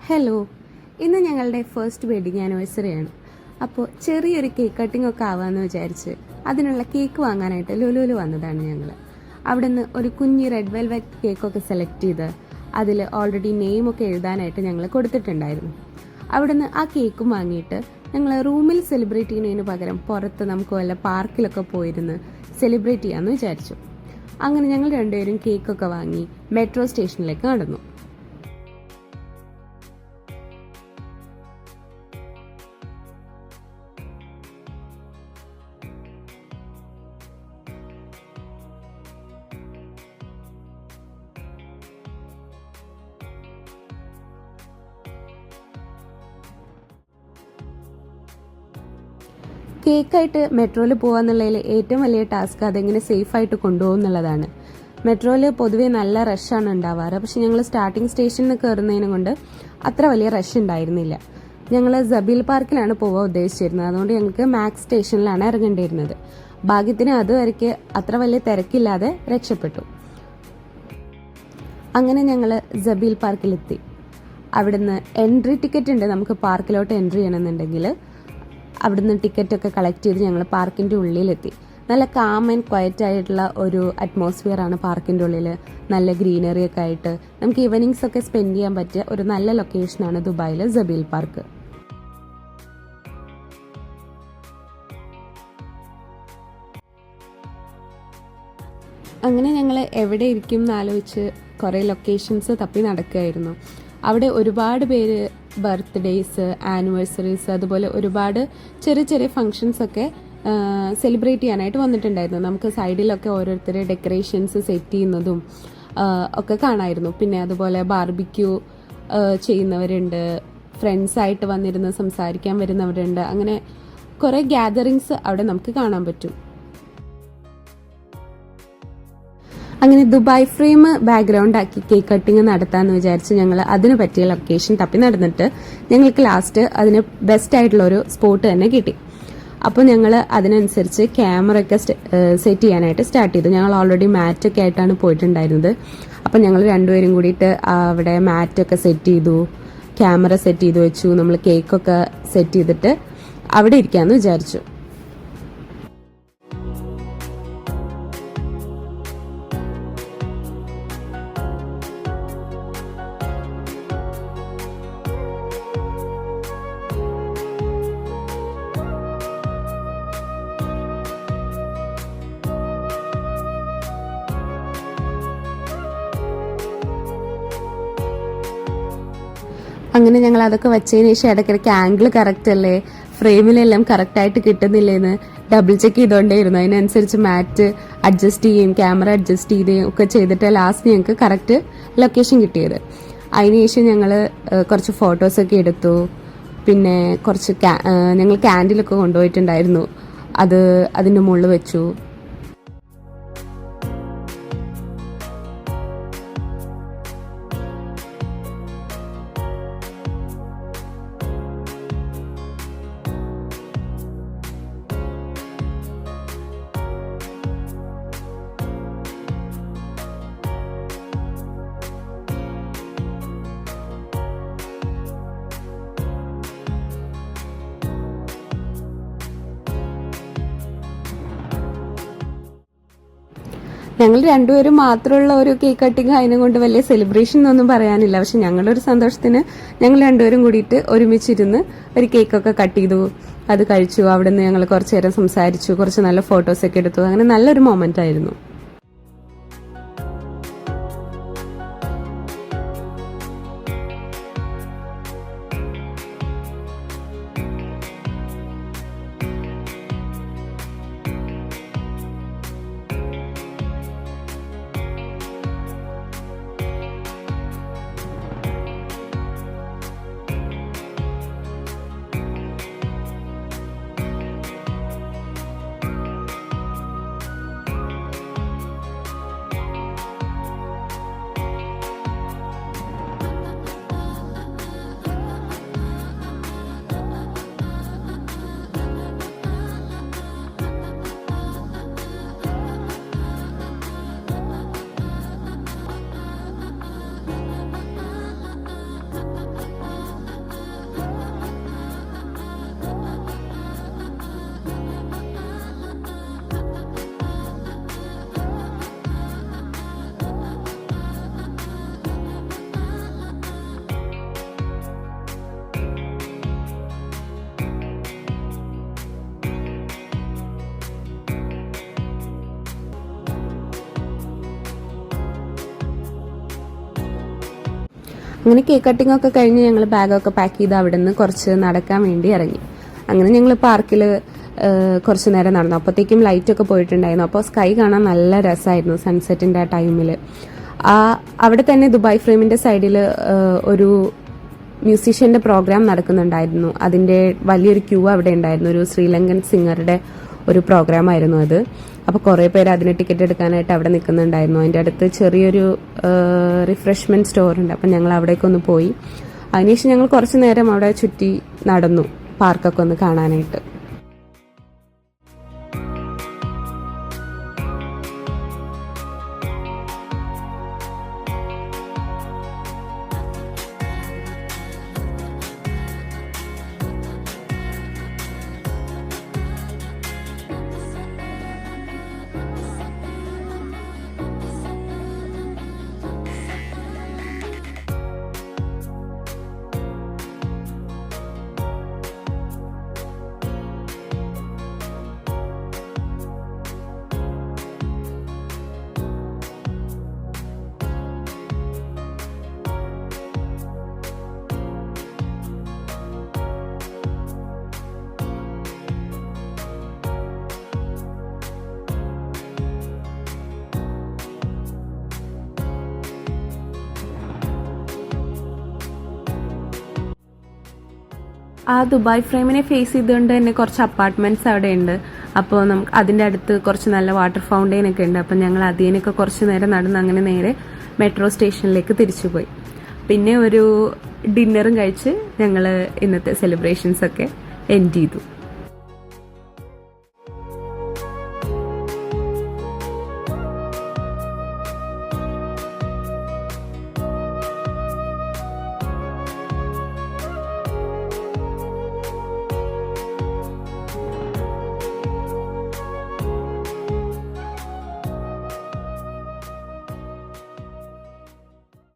Hello, ഇന്ന് ഞങ്ങളുടെ first wedding ആനിവേഴ്സറിയാണ്. അപ്പോൾ ചെറിയൊരു കേക്ക് കട്ടിംഗ് ഒക്കെ ആവാമെന്ന് വിചാരിച്ച് അതിനുള്ള കേക്ക് വാങ്ങാനായിട്ട് ലുലുവിൽ വന്നതാണ് ഞങ്ങൾ. അവിടെ നിന്ന് ഒരു കുഞ്ഞ് റെഡ് വെൽവെറ്റ് കേക്കൊക്കെ സെലക്ട് ചെയ്ത് അതിൽ ഓൾറെഡി നെയിമൊക്കെ എഴുതാനായിട്ട് ഞങ്ങൾ കൊടുത്തിട്ടുണ്ടായിരുന്നു. അവിടെ നിന്ന് ആ കേക്കും വാങ്ങിയിട്ട് ഞങ്ങൾ റൂമിൽ സെലിബ്രേറ്റ് ചെയ്യുന്നതിന് പകരം പുറത്ത് നമുക്ക് വല്ല പാർക്കിലൊക്കെ പോയിരുന്ന് സെലിബ്രേറ്റ് ചെയ്യാമെന്ന് വിചാരിച്ചു. അങ്ങനെ ഞങ്ങൾ രണ്ടുപേരും കേക്കൊക്കെ വാങ്ങി മെട്രോ സ്റ്റേഷനിലേക്ക് നടന്നു. കേക്കായിട്ട് മെട്രോയിൽ പോകാന്നുള്ളതിൽ ഏറ്റവും വലിയ ടാസ്ക് അതെങ്ങനെ സേഫായിട്ട് കൊണ്ടുപോകും എന്നുള്ളതാണ്. മെട്രോയിൽ പൊതുവേ നല്ല റഷാണ് ഉണ്ടാവാറ്. പക്ഷെ ഞങ്ങൾ സ്റ്റാർട്ടിംഗ് സ്റ്റേഷനിൽ കയറുന്നതിനെ കൊണ്ട് അത്ര വലിയ റഷ് ഉണ്ടായിരുന്നില്ല. ഞങ്ങൾ സബീൽ പാർക്കിലാണ് പോകാൻ ഉദ്ദേശിച്ചിരുന്നത്. അതുകൊണ്ട് ഞങ്ങൾക്ക് മാക്സ് സ്റ്റേഷനിലാണ് ഇറങ്ങേണ്ടിയിരുന്നത്. ഭാഗ്യത്തിന് അതുവരയ്ക്ക് അത്ര വലിയ തിരക്കില്ലാതെ രക്ഷപ്പെട്ടു. അങ്ങനെ ഞങ്ങൾ സബീൽ പാർക്കിലെത്തി. അവിടുന്ന് എൻട്രി ടിക്കറ്റ് ഉണ്ട്. നമുക്ക് പാർക്കിലോട്ട് എൻട്രി ചെയ്യണമെന്നുണ്ടെങ്കിൽ അവിടുന്ന് ടിക്കറ്റൊക്കെ കളക്ട് ചെയ്ത് ഞങ്ങൾ പാർക്കിൻ്റെ ഉള്ളിലെത്തി. നല്ല കാം ആൻഡ് ക്വയറ്റ് ആയിട്ടുള്ള ഒരു അറ്റ്മോസ്ഫിയർ ആണ് പാർക്കിൻ്റെ ഉള്ളിൽ. നല്ല ഗ്രീനറി ഒക്കെ ആയിട്ട് നമുക്ക് ഈവനിങ്സ് ഒക്കെ സ്പെൻഡ് ചെയ്യാൻ പറ്റിയ ഒരു നല്ല ലൊക്കേഷനാണ് ദുബായിലെ സബീൽ പാർക്ക്. അങ്ങനെ ഞങ്ങൾ എവിടെ ഇരിക്കും എന്നാലോചിച്ച് കുറേ ലൊക്കേഷൻസ് തപ്പി നടക്കുകയായിരുന്നു. അവിടെ ഒരുപാട് പേര് ബർത്ത്ഡേയ്സ്, ആനിവേഴ്സറീസ്, അതുപോലെ ഒരുപാട് ചെറിയ ചെറിയ ഫങ്ഷൻസൊക്കെ സെലിബ്രേറ്റ് ചെയ്യാനായിട്ട് വന്നിട്ടുണ്ടായിരുന്നു. നമുക്ക് സൈഡിലൊക്കെ ഓരോരുത്തർ ഡെക്കറേഷൻസ് സെറ്റ് ചെയ്യുന്നതും ഒക്കെ കാണായിരുന്നു. പിന്നെ അതുപോലെ ബാർബിക്യൂ ചെയ്യുന്നവരുണ്ട്, ഫ്രണ്ട്സായിട്ട് വന്നിരുന്ന് സംസാരിക്കാൻ വരുന്നവരുണ്ട്. അങ്ങനെ കുറേ ഗ്യാതറിങ്സ് അവിടെ നമുക്ക് കാണാൻ പറ്റും. അങ്ങനെ ദുബായ് ഫ്രെയിം ബാക്ക്ഗ്രൗണ്ട് ആക്കി കേക്ക് കട്ടിങ് നടത്താമെന്ന് വിചാരിച്ച് ഞങ്ങൾ അതിന് പറ്റിയ ലൊക്കേഷൻ തപ്പി നടന്നിട്ട് ഞങ്ങൾക്ക് ലാസ്റ്റ് അതിന് ബെസ്റ്റ് ആയിട്ടുള്ളൊരു സ്പോട്ട് തന്നെ കിട്ടി. അപ്പോൾ ഞങ്ങൾ അതിനനുസരിച്ച് ക്യാമറ ഒക്കെ സെറ്റ് ചെയ്യാനായിട്ട് സ്റ്റാർട്ട് ചെയ്തു. ഞങ്ങൾ ഓൾറെഡി മാറ്റൊക്കെ ആയിട്ടാണ് പോയിട്ടുണ്ടായിരുന്നത്. അപ്പോൾ ഞങ്ങൾ രണ്ടുപേരും കൂടിയിട്ട് അവിടെ മാറ്റൊക്കെ സെറ്റ് ചെയ്തു, ക്യാമറ സെറ്റ് ചെയ്ത് വെച്ചു. നമ്മൾ കേക്കൊക്കെ സെറ്റ് ചെയ്തിട്ട് അവിടെ ഇരിക്കാമെന്ന് വിചാരിച്ചു. അങ്ങനെ ഞങ്ങൾ അതൊക്കെ വെച്ചതിന് ശേഷം ഇടയ്ക്കിടയ്ക്ക് ആംഗിൾ കറക്റ്റ് അല്ലേ, ഫ്രെയിമിലെല്ലാം കറക്റ്റായിട്ട് കിട്ടുന്നില്ലേന്ന് ഡബിൾ ചെക്ക് ചെയ്തുകൊണ്ടേയിരുന്നു. അതിനനുസരിച്ച് മാറ്റ് അഡ്ജസ്റ്റ് ചെയ്യും, ക്യാമറ അഡ്ജസ്റ്റ് ചെയ്യുകയും ഒക്കെ ചെയ്തിട്ട് ലാസ്റ്റ് ഞങ്ങൾക്ക് കറക്റ്റ് ലൊക്കേഷൻ കിട്ടിയത്. അതിനുശേഷം ഞങ്ങൾ കുറച്ച് ഫോട്ടോസൊക്കെ എടുത്തു. പിന്നെ കുറച്ച് ഞങ്ങൾ ക്യാൻഡിലൊക്കെ കൊണ്ടുപോയിട്ടുണ്ടായിരുന്നു, അത് അതിൻ്റെ മുകളിൽ വെച്ചു. ഞങ്ങൾ രണ്ടുപേരും മാത്രമുള്ള ഒരു കേക്ക് കട്ടിങ് അതിനെ കൊണ്ട് വലിയ സെലിബ്രേഷൻ എന്നൊന്നും പറയാനില്ല. പക്ഷെ ഞങ്ങളുടെ ഒരു സന്തോഷത്തിന് ഞങ്ങൾ രണ്ടുപേരും കൂടിയിട്ട് ഒരുമിച്ചിരുന്ന് ഒരു കേക്കൊക്കെ കട്ട് ചെയ്തു, അത് കഴിച്ചു. അവിടെ നിന്ന് ഞങ്ങൾ കുറച്ചു നേരം സംസാരിച്ചു, കുറച്ച് നല്ല ഫോട്ടോസൊക്കെ എടുത്തു. അങ്ങനെ നല്ലൊരു മൊമെന്റ് ആയിരുന്നു. അങ്ങനെ കേക്ക് കട്ടിംഗ് ഒക്കെ കഴിഞ്ഞ് ഞങ്ങൾ ബാഗൊക്കെ പാക്ക് ചെയ്ത് അവിടെ നിന്ന് കുറച്ച് നടക്കാൻ വേണ്ടി ഇറങ്ങി. അങ്ങനെ ഞങ്ങൾ പാർക്കിൽ കുറച്ച് നേരം നടന്നു. അപ്പോഴത്തേക്കും ലൈറ്റൊക്കെ പോയിട്ടുണ്ടായിരുന്നു. അപ്പോൾ സ്കൈ കാണാൻ നല്ല രസമായിരുന്നു സൺസെറ്റിൻ്റെ ആ ടൈമിൽ. അവിടെ തന്നെ ദുബായ് ഫ്രെയിമിൻ്റെ സൈഡിൽ ഒരു മ്യൂസീഷ്യൻ്റെ പ്രോഗ്രാം നടക്കുന്നുണ്ടായിരുന്നു. അതിൻ്റെ വലിയൊരു ക്യൂ അവിടെ ഉണ്ടായിരുന്നു. ഒരു ശ്രീലങ്കൻ സിംഗറുടെ ഒരു പ്രോഗ്രാം ആയിരുന്നു അത്. അപ്പോൾ കുറേ പേര് അതിന് ടിക്കറ്റ് എടുക്കാനായിട്ട് അവിടെ നിൽക്കുന്നുണ്ടായിരുന്നു. അതിൻ്റെ അടുത്ത് ചെറിയൊരു റിഫ്രഷ്മെൻറ്റ് സ്റ്റോർ ഉണ്ട്. അപ്പം ഞങ്ങൾ അവിടേക്കൊന്ന് പോയി. അതിനുശേഷം ഞങ്ങൾ കുറച്ച് നേരം അവിടെ ചുറ്റി നടന്നു പാർക്കൊക്കെ ഒന്ന് കാണാനായിട്ട്. ആ ദുബായ് ഫ്രെയിമിനെ ഫേസ് ചെയ്തുകൊണ്ട് തന്നെ കുറച്ച് അപ്പാർട്ട്മെന്റ്സ് അവിടെ ഉണ്ട്. അപ്പോൾ നമുക്ക് അതിൻ്റെ അടുത്ത് കുറച്ച് നല്ല വാട്ടർ ഫൗണ്ടെയിൻ ഒക്കെ ഉണ്ട്. അപ്പം ഞങ്ങൾ അതിനൊക്കെ കുറച്ച് നേരം നടന്ന് അങ്ങനെ നേരെ മെട്രോ സ്റ്റേഷനിലേക്ക് തിരിച്ചു പോയി. പിന്നെ ഒരു ഡിന്നറും കഴിച്ച് ഞങ്ങൾ ഇന്നത്തെ സെലിബ്രേഷൻസ് ഒക്കെ എൻഡ് ചെയ്തു.